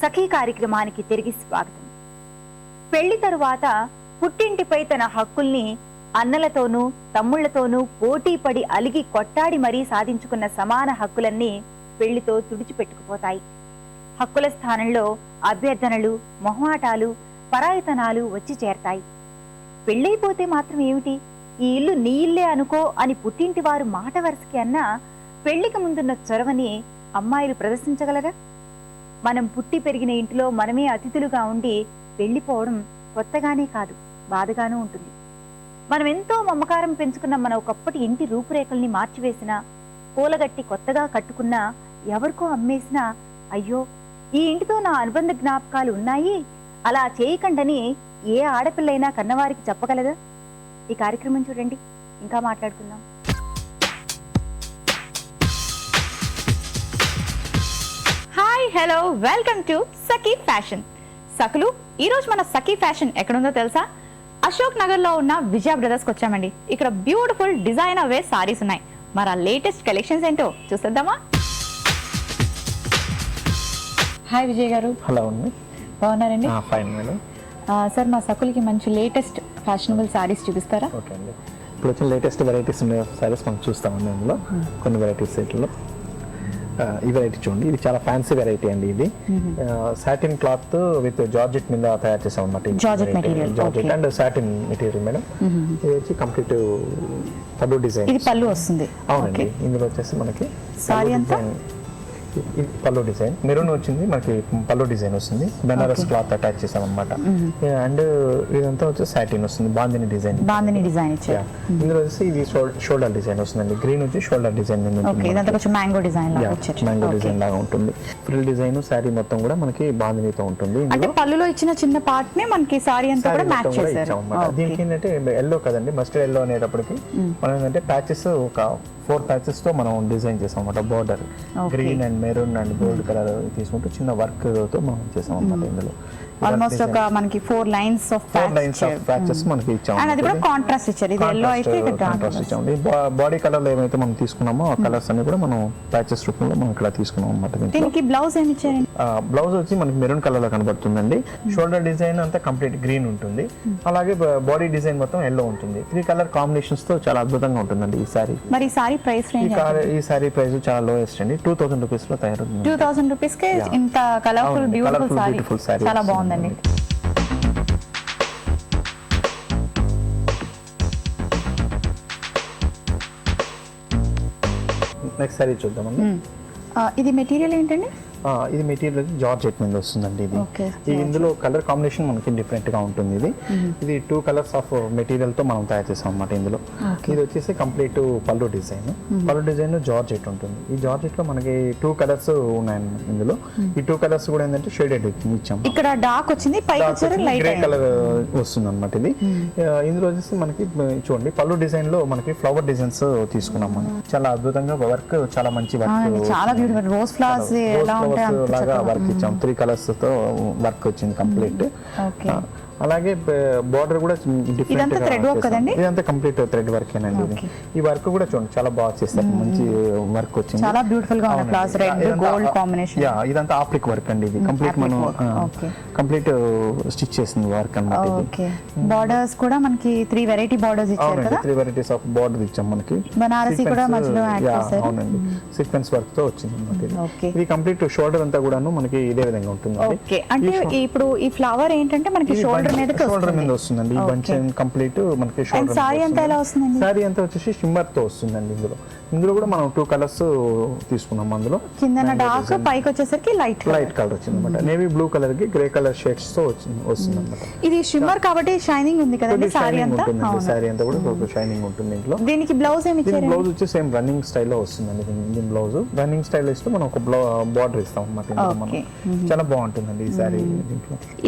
సఖీ కార్యక్రమానికి తిరిగి స్వాగతం. పెళ్లి తరువాత పుట్టింటిపై తన హక్కుల్ని అన్నలతోనూ తమ్ముళ్లతోనూ పోటీపడి అలిగి కొట్టాడి మరీ సాధించుకున్న సమాన హక్కులన్నీ పెళ్లితో తుడిచిపెట్టుకుపోతాయి. హక్కుల స్థానంలో అభ్యర్థనలు, మొహమాటాలు, పరాయితనాలు వచ్చి చేరతాయి. పెళ్ళైపోతే మాత్రం ఏమిటి, ఈ ఇల్లు నీ ఇల్లే అనుకో అని పుట్టింటి వారు మాట వరుసకి అన్నా పెళ్లికి ముందున్న చొరవని అమ్మాయిలు ప్రదర్శించగలరా? మనం పుట్టి పెరిగిన ఇంటిలో మనమే అతిథులుగా ఉండి వెళ్ళిపోవడం కొత్తగానే కాదు, బాధగానూ ఉంటుంది. మనం ఎంతో మమకారం పెంచుకున్న మన ఒకప్పటి ఇంటి రూపురేఖల్ని మార్చివేసినా, పూలగట్టి కొత్తగా కట్టుకున్నా, ఎవరికో అమ్మేసినా, అయ్యో ఈ ఇంటితో నా అనుబంధ జ్ఞాపకాలు ఉన్నాయి, అలా చేయకండని ఏ ఆడపిల్లైనా కన్నవారికి చెప్పగలదా? ఈ కార్యక్రమం చూడండి, ఇంకా మాట్లాడుకుందాం. Hi, hello, welcome to Sakhi fashion. సఖులు, ఈరోజు మన సఖీ ఫ్యాషన్ ఎక్కడుందో తెలుసా? అశోక్ నగర్ లో ఉన్న విజయ బ్రదర్స్కి వచ్చామండి. ఇక్కడ బ్యూటిఫుల్ డిజైనర్ వేర్ సారీస్ ఉన్నాయి. మరి ఆ లేటెస్ట్ కలెక్షన్స్ ఏంటో చూసేద్దామా? హాయ్ విజయ్ గారు. హలో అండి, బాగున్నారండి? Fine madam. సార్, మా సఖులకి మంచి లేటెస్ట్ ఫ్యాషనబుల్ సారీస్ చూపిస్తారా? ఓకే అండి, ఇప్పుడు వచ్చిన లేటెస్ట్ వెరైటీస్ ఉన్న సారీస్ మనం చూస్తామండి. అందులో కొన్ని వెరైటీస్ వీటిలో ఈ వెరైటీ చూడండి, ఇది చాలా ఫ్యాన్సీ వెరైటీ అండి. ఇది సాటిన్ క్లాత్ విత్ జార్జెట్ మీద తయారు చేసాం అన్నమాట. Georgette and satin material madam. ఇది వచ్చి కంప్లీట్ పళ్ళు డిజైన్. ఇది పళ్ళు వస్తుంది. అవునండి, ఇందులో వచ్చేసి మనకి సారీ అంతా పళ్ళు డిజైన్ మెరూన్ వచ్చింది, మనకి పళ్ళు డిజైన్ వస్తుంది. బెనారస్ క్లాత్ అటాచ్ చేసాం అనమాట. అండ్ ఇదంతా వచ్చి సాటిన్ వస్తుంది, బాందిని డిజైన్. ఇందులో వచ్చి ఇది షోల్డర్ డిజైన్ వస్తుందండి. గ్రీన్ వచ్చి షోల్డర్ డిజైన్ మ్యాంగో డిజైన్ లాగా ఉంటుంది. ఫ్రిల్ డిజైన్ సారీ మొత్తం కూడా మనకి బాందినితో ఉంటుంది. పళ్ళులో ఇచ్చిన చిన్న పార్ట్ ని మనకి సారీ అంతా కూడా మ్యాచ్ చేశారు. దీనికి ఏంటంటే ఎల్లో కదండి, మస్టర్డ్ ఎల్లో అనేటప్పటికి మనం ఏంటంటే ప్యాచెస్ ఒక 4 ప్యాచెస్ తో మనం డిజైన్ చేసాం అన్నమాట. Border green and maroon and gold colour తీసుకుంటూ చిన్న వర్క్ తో మనం చేసాం అన్నమాట. ఇందులో ఆల్మోస్ట్ ఒక మనకి 4 లైన్స్ ఆఫ్ ప్యాచెస్ మనకి ఇచ్చాము. అది కూడా కాంట్రాస్ట్ ఇచ్చారు. ఇది ఎల్లో అయితే ఇది కాంట్రాస్ట్ ఇచ్చాము. బాడీ కలర్ లో ఏమైతే మనం తీసుకున్నామో ఆ కలర్స్ అన్ని కూడా మనం ప్యాచెస్ రూపంలో మనం ఇక్కడ తీసుకున్నాం అన్నమాట. దీనికి బ్లౌజ్ ఏమి ఇచ్చారండి? బ్లౌజ్ వచ్చి మనకి మెరూన్ కలర్ లో కనబడుతుందండి. షోల్డర్ డిజైన్ అంతా కంప్లీట్ గ్రీన్ ఉంటుంది. అలాగే బాడీ డిజైన్ మొత్తం ఎల్లో ఉంటుంది. 3 కలర్ కాంబినేషన్స్ తో చాలా అద్భుతంగా ఉంటుందండి ఈ సారీ. మరి ఈ సారీ ప్రైస్ రేంజ్? ఈ సారీ ప్రైస్ చాలా లోయెస్ట్ అండి, 2000 రూపీస్ లో తయారవుతుంది. 2000 రూపీస్ కి ఇంత కలర్ఫుల్ బ్యూటిఫుల్ సారీ చాలా బాగుందండి. నెక్స్ట్ సారీ చూద్దామండి. ఇది మెటీరియల్ ఏంటండి? ఇది మెటీరియల్ జార్జెట్ మీద వస్తుందండి. ఇది ఇందులో కలర్ కాంబినేషన్ మనకి డిఫరెంట్ గా ఉంటుంది. ఇది 2 కలర్స్ ఆఫ్ మెటీరియల్ తో మనం తయారు చేసాం అన్నమాట. ఇందులో ఇది వచ్చేసి కంప్లీట్ పళ్ళు డిజైన్. పళ్ళు డిజైన్ జార్జెట్ ఉంటుంది. ఈ జార్జెట్ లో మనకి 2 కలర్స్ ఉన్నాయండి. ఇందులో ఈ 2 కలర్స్ కూడా ఏంటంటే షేడెడ్ ఇచ్చాం. ఇక్కడ డార్క్ వచ్చింది, గ్రే కలర్ వస్తుంది అన్నమాట. ఇది ఇందులో వచ్చేసి మనకి చూడండి పళ్ళు డిజైన్ లో మనకి ఫ్లవర్ డిజైన్స్ తీసుకున్నాం మనం. చాలా అద్భుతంగా వర్క్, చాలా మంచి వర్క్, చాలా బ్యూటిఫుల్ రోజ్ ఫ్లవర్స్ లాగా వర్క్ ఇచ్చాం. 3 కలర్స్ తో వర్క్ వచ్చింది కంప్లీట్. అలాగే బార్డర్ కూడా డిఫరెంట్ గా, ఇదంతా కంప్లీట్ థ్రెడ్ వర్క్ ఏనండి. ఈ వర్క్ కూడా చూడండి చాలా బాగా చేస్తారు, మంచి వర్క్ వచ్చింది, చాలా బ్యూటిఫుల్ గా ఉంది. Flowers red gold combination. ఇదంతా ఆప్లిక్ వర్క్ అండి. ఇది కంప్లీట్ మనం కంప్లీట్ స్టిచ్ చేసింది వర్క్ అన్నమాట. ఓకే, బార్డర్స్ కూడా మనకి 3 వెరైటీ బార్డర్స్ ఇచ్చారు కదా. 3 వెరైటీస్ ఆఫ్ బార్డర్ ఇచ్చాం మనకి. బనారసి కూడా మధ్యలో యాడ్ చేశారు. అవునండి, సీక్వెన్స్ వర్క్ తో వచ్చింది అన్నమాట. ఇది కంప్లీట్ షోల్డర్ అంతా కూడాను మనకి ఇదే విధంగా ఉంటుంది. ఓకే, అంటే ఇప్పుడు ఈ ఫ్లవర్ ఏంటంటే మనకి షోల్డర్ మీద వస్తుందండి. ఈ బంచ్ కంప్లీట్ మనకి షోల్డర్. సారీ అంతా ఎలా వస్తుందండి? సారీ అంతా వచ్చేసి షిమ్మర్ తో వస్తుందండి. ఇందులో కూడా మనం 2 కలర్స్ తీసుకున్నాం. అందులో కింద డార్క్, పైకి వచ్చేసరికి లైట్ కలర్ వచ్చింది అనమాట. నేవీ బ్లూ కలర్ కి గ్రే కలర్ షేడ్స్ తో వస్తుంది అనమాట. ఇది షిమ్మర్ కాబట్టి షైనింగ్ ఉంది కదండి సారీ అంతా. సారీ అంతా కూడా షైనింగ్ ఉంటుంది. ఇంట్లో దీనికి బ్లౌజ్ ఏమి ఇచ్చారు? బ్లౌజ్ వచ్చి సేమ్ రన్నింగ్ స్టైల్లో వస్తుందండి. దీని బ్లౌజ్ రన్నింగ్ స్టైల్ ఇస్తూ మనం ఒక బార్డర్ ఇస్తాం అన్నమాట. చాలా బాగుంటుందండి ఈ సారీ.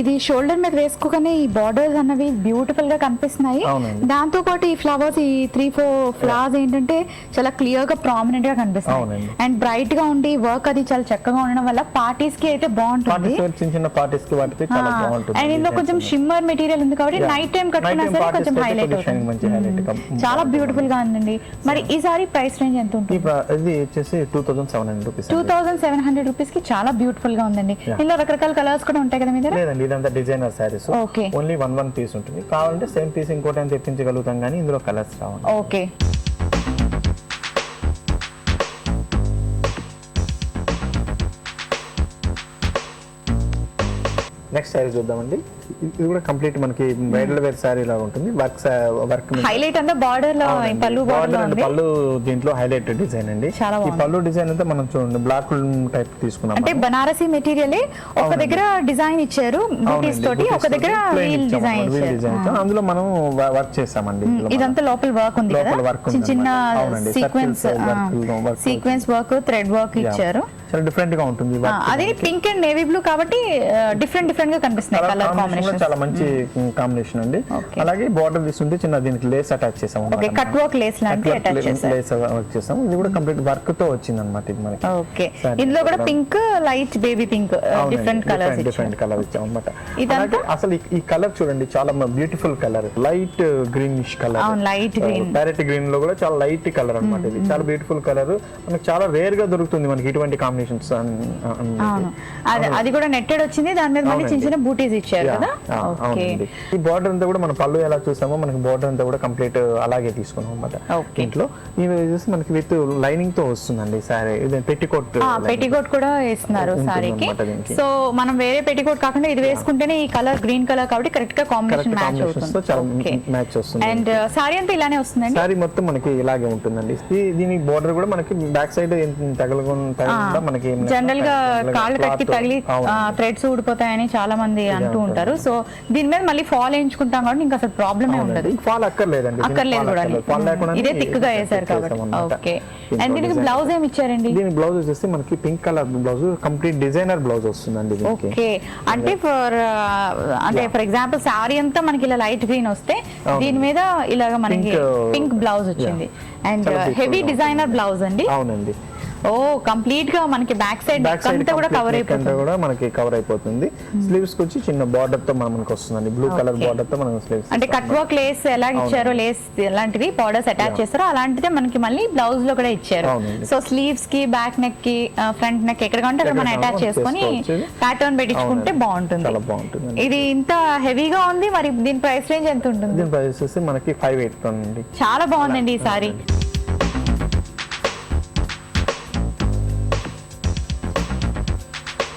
ఇది షోల్డర్ మీద వేసుకోగానే చూడగానే ఈ బార్డర్స్ అన్నవి బ్యూటిఫుల్ గా కనిపిస్తున్నాయి. అవునండి. దాంతో పాటు ఈ ఫ్లవర్స్ ఈ 3-4 ఫ్లవర్స్ ఏంటంటే చాలా క్లియర్ గా ప్రామినెంట్ గా కనిపిస్తాయి. అవునండి. అండ్ బ్రైట్ గా ఉండి వర్క్ అది చాలా చక్కగా ఉండడం వల్ల పార్టీస్ కి అయితే బాగుంటుంది. చిన్న చిన్న పార్టీస్ కి వాటికి చాలా బాగుంటుంది. అండ్ ఇందులో కొంచెం షిమ్మర్ మెటీరియల్ ఉంది కాబట్టి నైట్ టైం కట్టుకున్నా సరే కొంచెం హైలైట్ అవుతుంది. చాలా బ్యూటిఫుల్ గా ఉందండి. మరి ఈ సారీ ప్రైస్ రేంజ్ ఎంత ఉంటుంది? ఇది వచ్చేసి 2700 రూపీస్. 2700 రూపీస్ కి చాలా బ్యూటిఫుల్ గా ఉందండి. ఇందులో రకరకాల కలర్స్ కూడా ఉంటాయి కదా మీ దగ్గర? లేదండి, ఇదంతా designer sarees. Only one piece ఉంటుంది. కావాలంటే సేమ్ పీస్ ఇంకోటి తెప్పించగలుగుతాం కానీ ఇందులో కలర్స్ రావాలి. ఓకే. నెక్స్ట్ సారీ చూద్దామండి. ఇది కూడా కంప్లీట్ మనకి బ్రైడల్ వేర్ సారీ లాగా ఉంటుంది. వర్క్ హైలైట్ అంతా బార్డర్ లో పళ్ళు బార్డర్ ఉంది. పళ్ళు దీంట్లో హైలైట్ డిజైన్ అండి. ఈ పళ్ళు డిజైన్ అంతా మనం చూడండి బ్లాక్ టైప్ తీసుకున్నాం. అంటే బనారసి మెటీరియల్ ఒక దగ్గర డిజైన్ ఇచ్చారు బూటీస్ తోటి, ఒక దగ్గర వీల్ డిజైన్ ఇచ్చారు. అందులో మనం వర్క్ చేసామండి. ఇదంతా లోపల వర్క్ ఉంది కదా, చిన్న చిన్న సీక్వెన్స్ వర్క్, థ్రెడ్ వర్క్ ఇచ్చారు. చాలా డిఫరెంట్ గా ఉంటుంది. అది పింక్ అండ్ నేవీ బ్లూ కాబట్టి డిఫరెంట్ గా కనిపిస్తున్నాయి కలర్ కాంబినేషన్. చాలా మంచి కాంబినేషన్ అండి. అలాగే బార్డర్ తీసుకుంటే చిన్న దీనికి లేస్ అటాచ్ చేసాం. ఓకే, కట్ వర్క్ లేస్ లాంటి అటాచ్ చేసాం. లేస్ వర్క్ చేసాం. ఇది కూడా కంప్లీట్ వర్క్ తో వచ్చింది అన్నమాట. ఇది మనకి ఓకే. ఇందులో కూడా pink, light baby pink, different colours ఇచ్చాం అన్నమాట. ఇదంతా అసలు ఈ కలర్ చూడండి, చాలా beautiful colour, light greenish colour. Light green, parrot green లో కూడా చాలా లైట్ కలర్ అన్నమాట. ఇది చాలా బ్యూటిఫుల్ కలర్. మనకి చాలా రేర్ గా దొరుకుతుంది మనకి ఇటువంటి కాంబినేషన్స్. అది కూడా నెట్టెడ్ వచ్చింది, దాని మీద మళ్ళీ చిన్న చిన్న బూటీస్ ఇచ్చారు కదా. ఈ బార్డర్ అంతా కూడా మన పళ్ళు ఎలా చూసామో మనకి బార్డర్ అంతా కూడా కంప్లీట్ అలాగే తీసుకున్నాం అన్నమాట. ఇంట్లో ఇవి వచ్చేసి మనకి విత్ లైనింగ్ తో వస్తుందండి సారీ. ఇది పెట్టికోట్ కూడా వేస్తున్నారు సారీకి. సో మనం వేరే పెట్టికోట్ కాకుండా ఇది వేసుకుంటేనే ఈ కలర్ గ్రీన్ కలర్ కాబట్టి కరెక్ట్ గా కాంబినేషన్ మ్యాచ్ అవుతుంది. మ్యాచ్ వస్తుంది. అండ్ సారీ అంతా ఇలానే వస్తుందండి. సారీ మొత్తం మనకి ఇలాగే ఉంటుందండి. దీని బార్డర్ కూడా మనకి బ్యాక్ సైడ్ తగలకుండా మనకి జనరల్ గా కాళ్ళు కట్టి తగిలి థ్రెడ్స్ ఊడిపోతాయని చాలా మంది అంటూ ఉంటారు. సో దీని మీద మళ్ళీ ఫాల్ వేయించుకుంటాం కాబట్టి ఇంకా అసలు ప్రాబ్లమే ఉండదు. ఫాల్ అక్కర్లేదండి, అక్కర్లేదు కూడా. ఇదే థిక్ గా వేసారు కాబట్టి. ఓకే. అండ్ దీనికి బ్లౌజ్ ఏమి ఇచ్చారండి? దీని బ్లౌజ్ వచ్చేసి మనకి pink colour blouse, complete designer blouse వస్తుందండి. ఓకే. అంటే ఫర్ ఎగ్జాంపుల్ సారీ అంతా మనకి ఇలా లైట్ గ్రీన్ వస్తే దీని మీద ఇలాగ మనకి పింక్ బ్లౌజ్ వచ్చింది. అండ్ హెవీ డిజైనర్ బ్లౌజ్ అండి. అవునండి. ఓ కంప్లీట్ గా మనకి బ్యాక్ సైడ్ అంతా కూడా కవర్ అయిపోతుంది. స్లీవ్స్ కి వచ్చి చిన్న బార్డర్ తో మనకి వస్తుందండి. బ్లూ కలర్ బార్డర్ తో మనకి స్లీవ్స్. అంటే కట్ వర్క్ లేస్ ఎలా ఇచ్చారో, లేస్ ఎలాంటివి బార్డర్స్ అటాచ్ చేస్తారో అలాంటిదే మనకి మళ్ళీ బ్లౌజ్ లో కూడా ఇచ్చారు. సో స్లీవ్స్ కి, బ్యాక్ నెక్ కి, ఫ్రంట్ నెక్ ఎక్కడ కావాలంటే అక్కడ మనం అటాచ్ చేసుకొని ప్యాటర్న్ పెట్టించుకుంటే బాగుంటుంది. ఇది ఇంత హెవీగా ఉంది. మరి దీని ప్రైస్ రేంజ్ ఎంత ఉంటుంది? దీని ప్రైస్ వచ్చేసి మనకి 580 చాలా బాగుందండి ఈ సారీ.